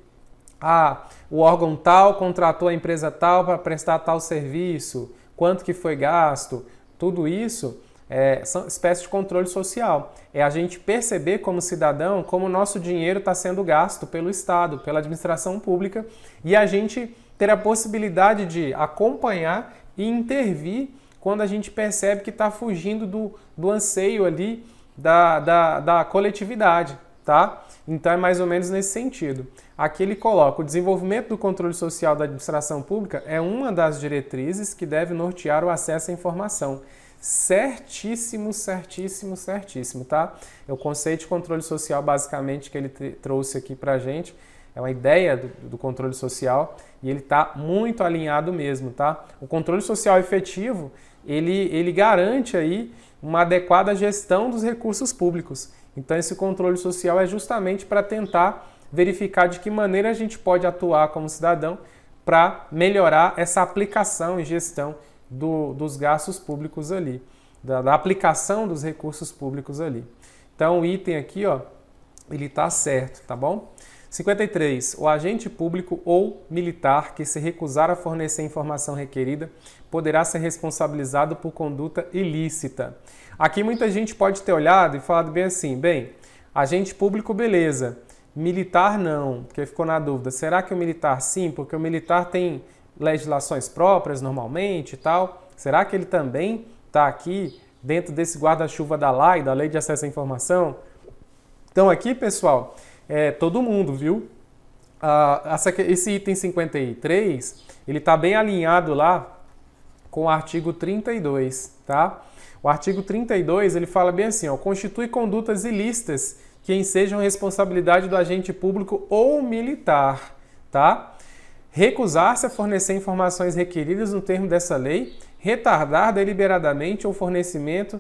o órgão tal contratou a empresa tal para prestar tal serviço, quanto que foi gasto, tudo isso são espécies de controle social. É a gente perceber como cidadão como o nosso dinheiro está sendo gasto pelo Estado, pela administração pública, e a gente ter a possibilidade de acompanhar e intervir quando a gente percebe que está fugindo do anseio ali da coletividade, tá? Então é mais ou menos nesse sentido. Aqui ele coloca: o desenvolvimento do controle social da administração pública é uma das diretrizes que deve nortear o acesso à informação. Certíssimo, certíssimo, certíssimo, tá? É o conceito de controle social, basicamente, que ele trouxe aqui pra gente. É uma ideia do controle social e ele está muito alinhado mesmo, tá? O controle social efetivo, ele garante aí uma adequada gestão dos recursos públicos. Então esse controle social é justamente para tentar verificar de que maneira a gente pode atuar como cidadão para melhorar essa aplicação e gestão dos gastos públicos ali, da aplicação dos recursos públicos ali. Então o item aqui, ó, ele está certo, tá bom? 53. O agente público ou militar que se recusar a fornecer a informação requerida poderá ser responsabilizado por conduta ilícita. Aqui muita gente pode ter olhado e falado bem assim: bem, agente público, beleza, militar não, porque ficou na dúvida. Será que o militar sim? Porque o militar tem legislações próprias normalmente e tal. Será que ele também está aqui dentro desse guarda-chuva da LAI, da Lei de Acesso à Informação? Então aqui, pessoal, todo mundo, viu? Esse item 53, ele está bem alinhado lá com o artigo 32, tá? O artigo 32, ele fala bem assim, ó: constitui condutas ilícitas que ensejam responsabilidade do agente público ou militar, tá? Recusar-se a fornecer informações requeridas no termo dessa lei, retardar deliberadamente o fornecimento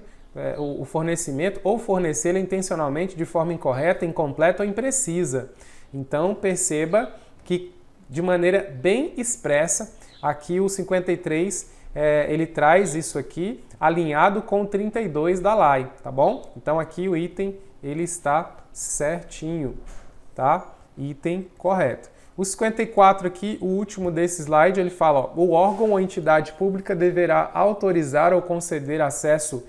o fornecimento ou fornecê-lo intencionalmente de forma incorreta, incompleta ou imprecisa. Então, perceba que de maneira bem expressa, aqui o 53 ele traz isso aqui alinhado com o 32 da lei, tá bom? Então aqui o item ele está certinho, tá? Item correto. O 54 aqui, o último desse slide, ele fala, ó, o órgão ou entidade pública deverá autorizar ou conceder acesso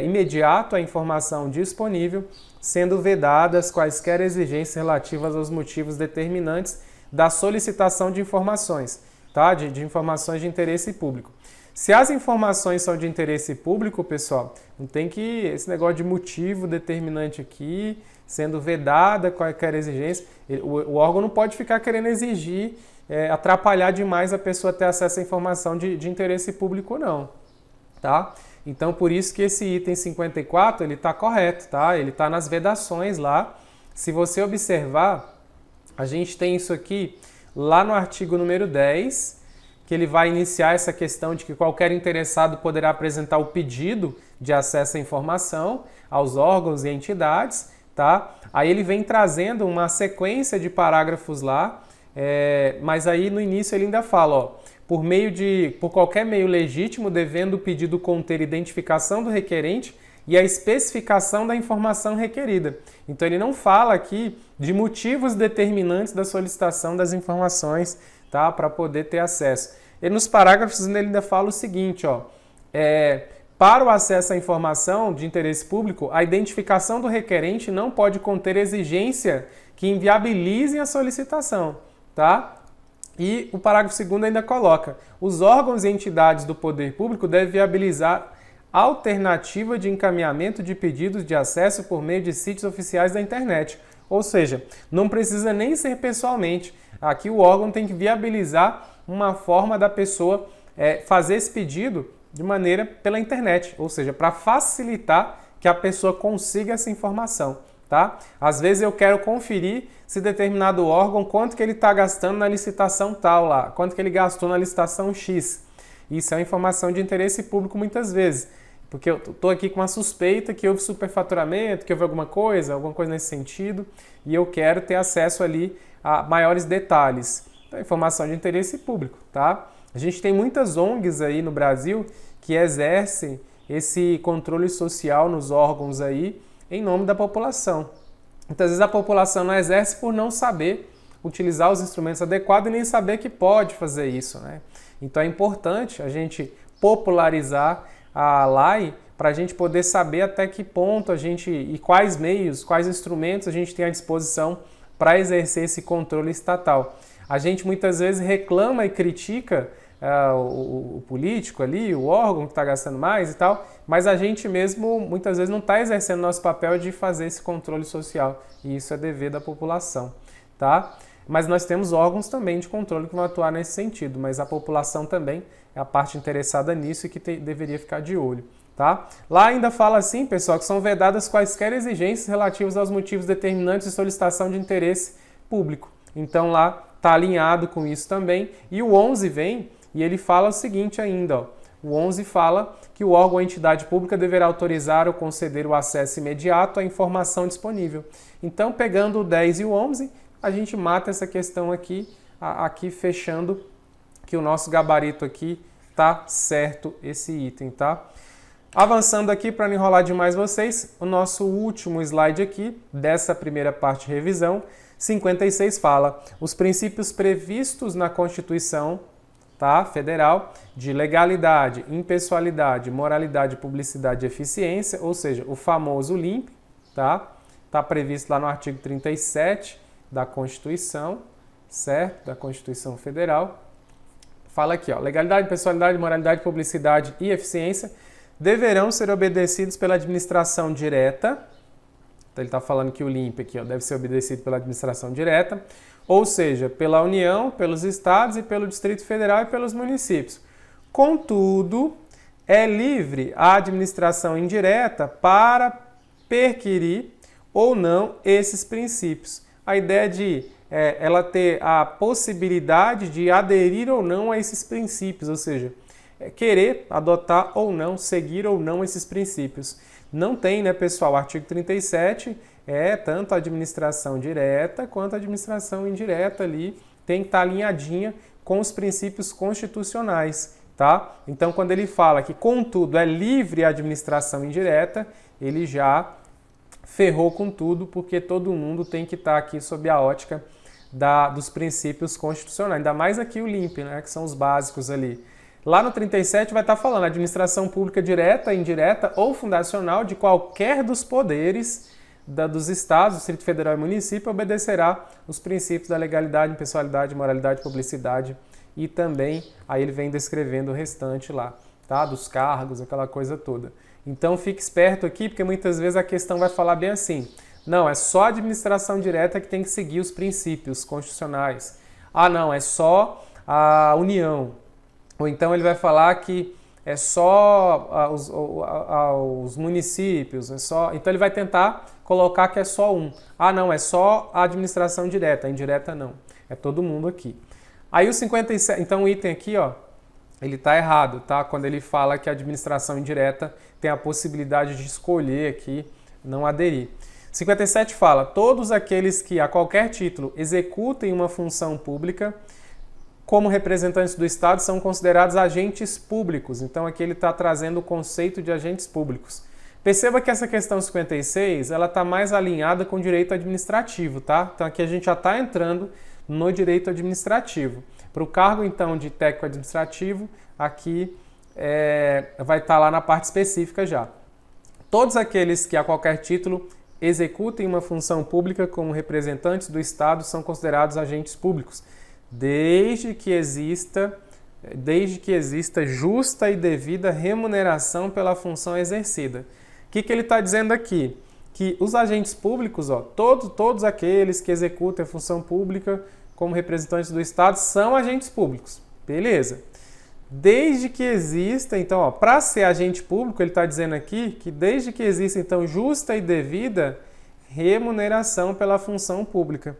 imediato à informação disponível, sendo vedadas quaisquer exigências relativas aos motivos determinantes da solicitação de informações, tá? De informações de interesse público. Se as informações são de interesse público, pessoal, não tem que esse negócio de motivo determinante aqui, sendo vedada qualquer exigência, o órgão não pode ficar querendo exigir, atrapalhar demais a pessoa ter acesso à informação de interesse público, não, tá? Então, por isso que esse item 54, ele está correto, tá? Ele está nas vedações lá. Se você observar, a gente tem isso aqui lá no artigo número 10, que ele vai iniciar essa questão de que qualquer interessado poderá apresentar o pedido de acesso à informação aos órgãos e entidades, tá? Aí ele vem trazendo uma sequência de parágrafos lá, mas aí no início ele ainda fala, ó, por qualquer meio legítimo, devendo o pedido conter identificação do requerente e a especificação da informação requerida. Então ele não fala aqui de motivos determinantes da solicitação das informações, tá? Para poder ter acesso. E nos parágrafos ele ainda fala o seguinte, ó, para o acesso à informação de interesse público, a identificação do requerente não pode conter exigência que inviabilizem a solicitação, tá? E o parágrafo 2º ainda coloca, os órgãos e entidades do poder público devem viabilizar alternativa de encaminhamento de pedidos de acesso por meio de sítios oficiais da internet. Ou seja, não precisa nem ser pessoalmente. Aqui o órgão tem que viabilizar uma forma da pessoa fazer esse pedido de maneira pela internet, ou seja, para facilitar que a pessoa consiga essa informação, tá? Às vezes eu quero conferir se determinado órgão, quanto que ele está gastando na licitação tal lá, quanto que ele gastou na licitação X. Isso é uma informação de interesse público muitas vezes, porque eu estou aqui com uma suspeita que houve superfaturamento, que houve alguma coisa nesse sentido, e eu quero ter acesso ali a maiores detalhes. Então, informação de interesse público, tá? A gente tem muitas ONGs aí no Brasil que exercem esse controle social nos órgãos aí em nome da população. Muitas vezes a população não exerce por não saber utilizar os instrumentos adequados e nem saber que pode fazer isso, né? Então é importante a gente popularizar a lei para a gente poder saber até que ponto e quais meios, quais instrumentos a gente tem à disposição para exercer esse controle estatal. A gente muitas vezes reclama e critica o político ali, o órgão que está gastando mais e tal, mas a gente mesmo muitas vezes não está exercendo nosso papel de fazer esse controle social, e isso é dever da população, tá? Mas nós temos órgãos também de controle que vão atuar nesse sentido, mas a população também é a parte interessada nisso e que deveria ficar de olho, tá? Lá ainda fala assim, pessoal, que são vedadas quaisquer exigências relativas aos motivos determinantes de solicitação de interesse público. Então lá está alinhado com isso também. E o 11 vem e ele fala o seguinte ainda, ó. O 11 fala que o órgão ou entidade pública deverá autorizar ou conceder o acesso imediato à informação disponível. Então, pegando o 10 e o 11, a gente mata essa questão aqui fechando que o nosso gabarito aqui tá certo esse item, tá? Avançando aqui para não enrolar demais vocês, o nosso último slide aqui dessa primeira parte de revisão, 56 fala: os princípios previstos na Constituição, tá, federal de legalidade, impessoalidade, moralidade, publicidade e eficiência, ou seja, o famoso LIMP, tá? Tá previsto lá no artigo 37 da Constituição, certo? Da Constituição Federal. Fala aqui, ó, legalidade, impessoalidade, moralidade, publicidade e eficiência deverão ser obedecidos pela administração direta. Então ele está falando que o LIMP aqui, ó, deve ser obedecido pela administração direta, ou seja, pela União, pelos estados e pelo Distrito Federal e pelos municípios. Contudo, é livre a administração indireta para perquirir ou não esses princípios. A ideia de ela ter a possibilidade de aderir ou não a esses princípios, ou seja, querer adotar ou não, seguir ou não esses princípios. Não tem, né, pessoal? O artigo 37 é tanto a administração direta quanto a administração indireta ali, tem que estar alinhadinha com os princípios constitucionais, tá? Então, quando ele fala que, contudo, é livre a administração indireta, ele já ferrou com tudo, porque todo mundo tem que estar aqui sob a ótica dos princípios constitucionais, ainda mais aqui o LIMP, né, que são os básicos ali. Lá no 37 vai estar falando administração pública direta, indireta ou fundacional de qualquer dos poderes dos estados, Distrito Federal e município obedecerá os princípios da legalidade, impessoalidade, moralidade, publicidade e também, aí ele vem descrevendo o restante lá, tá? Dos cargos, aquela coisa toda. Então fique esperto aqui, porque muitas vezes a questão vai falar bem assim, não, é só a administração direta que tem que seguir os princípios constitucionais. Ah, não, é só a União. Ou então ele vai falar que é só os municípios, é só. Então ele vai tentar colocar que é só um. Ah, não, é só a administração direta, a indireta não. É todo mundo aqui. Aí o 57, então o item aqui, ó, ele está errado, tá? Quando ele fala que a administração indireta tem a possibilidade de escolher aqui, não aderir. 57 fala, todos aqueles que a qualquer título executem uma função pública como representantes do Estado são considerados agentes públicos. Então aqui ele está trazendo o conceito de agentes públicos. Perceba que essa questão 56, ela está mais alinhada com o direito administrativo, tá? Então aqui a gente já está entrando no direito administrativo. Para o cargo, então, de técnico administrativo, aqui vai estar lá na parte específica já. Todos aqueles que a qualquer título executem uma função pública como representantes do Estado são considerados agentes públicos, desde que exista justa e devida remuneração pela função exercida. O que ele está dizendo aqui? Que os agentes públicos, ó, todos aqueles que executam a função pública como representantes do Estado são agentes públicos. Beleza. Desde que exista, então, para ser agente público, ele está dizendo aqui que desde que exista, então, justa e devida remuneração pela função pública.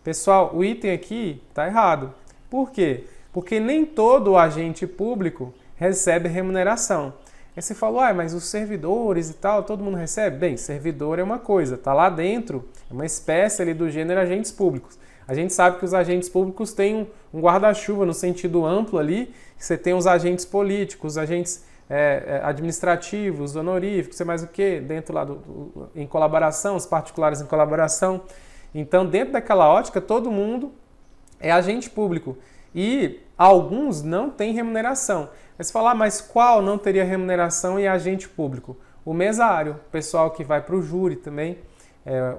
Pessoal, o item aqui está errado. Por quê? Porque nem todo agente público recebe remuneração. Aí você falou, mas os servidores e tal, todo mundo recebe? Bem, servidor é uma coisa, está lá dentro, é uma espécie ali do gênero agentes públicos. A gente sabe que os agentes públicos têm um guarda-chuva no sentido amplo ali, você tem os agentes políticos, os agentes administrativos, honoríficos, sei mais o que, dentro lá em colaboração, os particulares em colaboração. Então, dentro daquela ótica, todo mundo é agente público. E alguns não têm remuneração. Aí você fala, mas qual não teria remuneração e agente público? O mesário, o pessoal que vai para o júri também,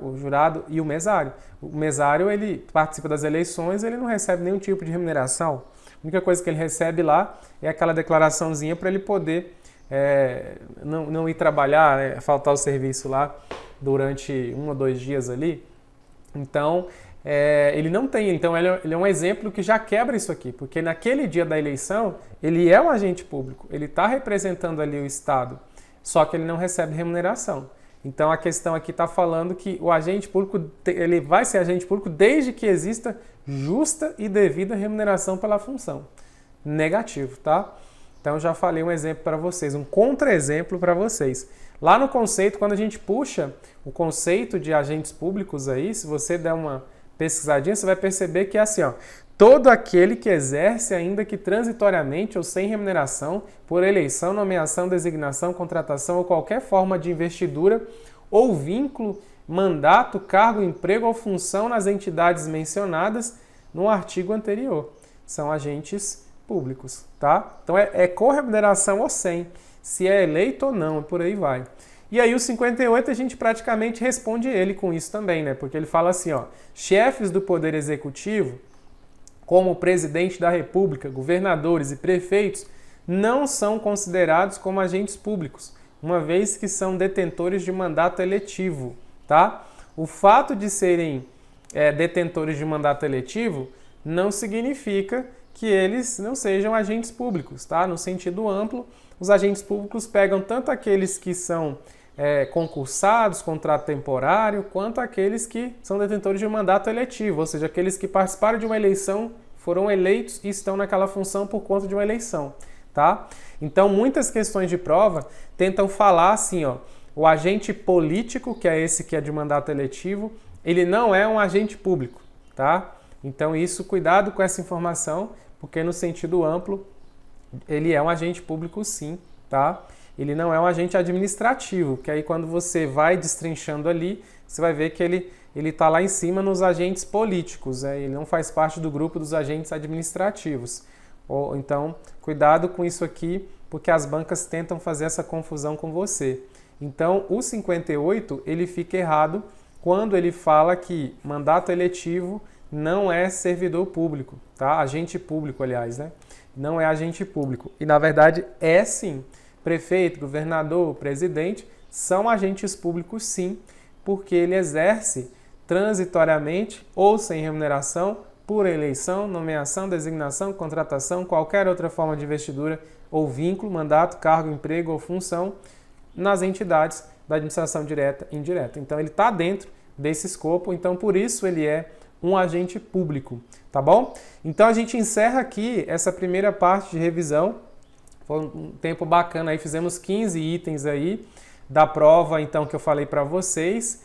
o jurado e o mesário. O mesário, ele participa das eleições, ele não recebe nenhum tipo de remuneração. A única coisa que ele recebe lá é aquela declaraçãozinha para ele poder não ir trabalhar, faltar o serviço lá durante 1 ou 2 dias ali. Então, ele não tem. Então, ele é um exemplo que já quebra isso aqui, porque naquele dia da eleição, ele é um agente público, ele está representando ali o Estado, só que ele não recebe remuneração. Então, a questão aqui está falando que o agente público, ele vai ser agente público desde que exista justa e devida remuneração pela função. Negativo, tá? Então, já falei um exemplo para vocês, um contra-exemplo para vocês. Lá no conceito, quando a gente puxa o conceito de agentes públicos aí, se você der uma pesquisadinha, você vai perceber que é assim, ó, todo aquele que exerce, ainda que transitoriamente ou sem remuneração, por eleição, nomeação, designação, contratação ou qualquer forma de investidura ou vínculo, mandato, cargo, emprego ou função nas entidades mencionadas no artigo anterior. São agentes públicos, tá? Então é com remuneração ou sem, se é eleito ou não, por aí vai. E aí o 58 a gente praticamente responde ele com isso também, né? Porque ele fala assim, ó, chefes do Poder Executivo, como o presidente da República, governadores e prefeitos, não são considerados como agentes públicos, uma vez que são detentores de mandato eletivo, tá? O fato de serem detentores de mandato eletivo não significa que eles não sejam agentes públicos, tá? No sentido amplo, os agentes públicos pegam tanto aqueles que são concursados, contrato temporário, quanto aqueles que são detentores de mandato eletivo, ou seja, aqueles que participaram de uma eleição, foram eleitos e estão naquela função por conta de uma eleição, tá? Então, muitas questões de prova tentam falar assim, ó, O agente político, que é esse que é de mandato eletivo, ele não é um agente público, tá? Então isso, cuidado com essa informação, porque no sentido amplo, ele é um agente público sim, tá? Ele não é um agente administrativo, que aí quando você vai destrinchando ali, você vai ver que ele está lá em cima nos agentes políticos, né? Ele não faz parte do grupo dos agentes administrativos. Então, cuidado com isso aqui, porque as bancas tentam fazer essa confusão com você. Então, o 58, ele fica errado quando ele fala que mandato eletivo não é servidor público, tá? Agente público, aliás, né? Não é agente público. E, na verdade, é sim. Prefeito, governador, presidente são agentes públicos, sim, porque ele exerce transitoriamente ou sem remuneração por eleição, nomeação, designação, contratação, qualquer outra forma de investidura ou vínculo, mandato, cargo, emprego ou função nas entidades da administração direta e indireta. Então, ele está dentro desse escopo, então, por isso ele é um agente público, tá bom? Então, a gente encerra aqui essa primeira parte de revisão. Foi um tempo bacana aí, fizemos 15 itens aí da prova, então, que eu falei para vocês.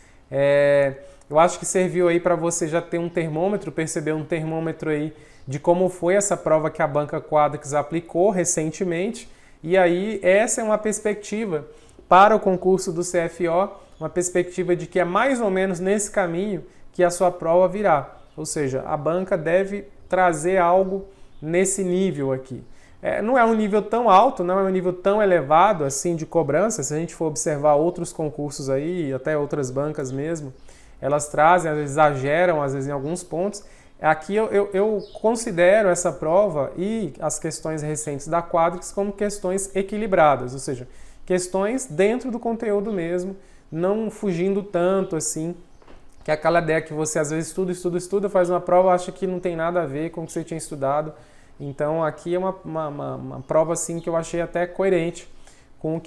Eu acho que serviu aí para você já ter um termômetro, perceber um termômetro aí de como foi essa prova que a Banca Quadrix aplicou recentemente. E aí, essa é uma perspectiva para o concurso do CFO, uma perspectiva de que é mais ou menos nesse caminho que a sua prova virá. Ou seja, a banca deve trazer algo nesse nível aqui. Não é um nível tão alto, não é um nível tão elevado assim de cobrança. Se a gente for observar outros concursos aí, até outras bancas mesmo, elas trazem, às vezes exageram, às vezes em alguns pontos. Aqui eu considero essa prova e as questões recentes da Quadrix como questões equilibradas, ou seja, questões dentro do conteúdo mesmo, não fugindo tanto assim, que é aquela ideia que você às vezes estuda, faz uma prova, acha que não tem nada a ver com o que você tinha estudado. Então aqui é uma prova assim que eu achei até coerente com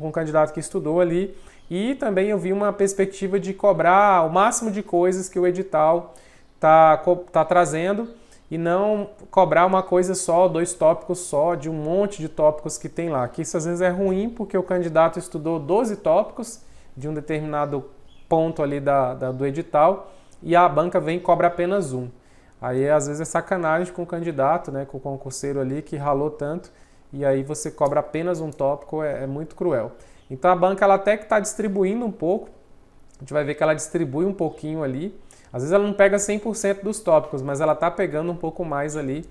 o candidato que estudou ali. E também eu vi uma perspectiva de cobrar o máximo de coisas que o edital tá trazendo e não cobrar uma coisa só, 2 tópicos só, de um monte de tópicos que tem lá. Que isso às vezes é ruim porque o candidato estudou 12 tópicos de um determinado ponto ali do edital e a banca vem e cobra apenas um. Aí às vezes é sacanagem com o candidato, né, com o concurseiro ali que ralou tanto e aí você cobra apenas um tópico, é muito cruel. Então a banca ela até que está distribuindo um pouco, a gente vai ver que ela distribui um pouquinho ali. Às vezes ela não pega 100% dos tópicos, mas ela está pegando um pouco mais ali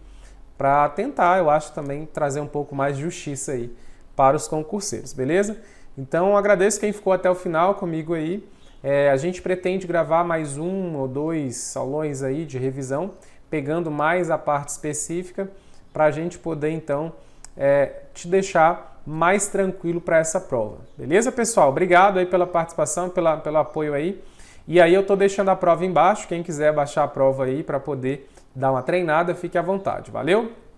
para tentar, eu acho, também trazer um pouco mais de justiça aí para os concurseiros, beleza? Então agradeço quem ficou até o final comigo aí. A gente pretende gravar mais 1 ou 2 aulões aí de revisão, pegando mais a parte específica, para a gente poder então te deixar mais tranquilo para essa prova. Beleza, pessoal? Obrigado aí pela participação, pelo apoio aí. E aí eu estou deixando a prova embaixo, quem quiser baixar a prova aí para poder dar uma treinada, fique à vontade. Valeu?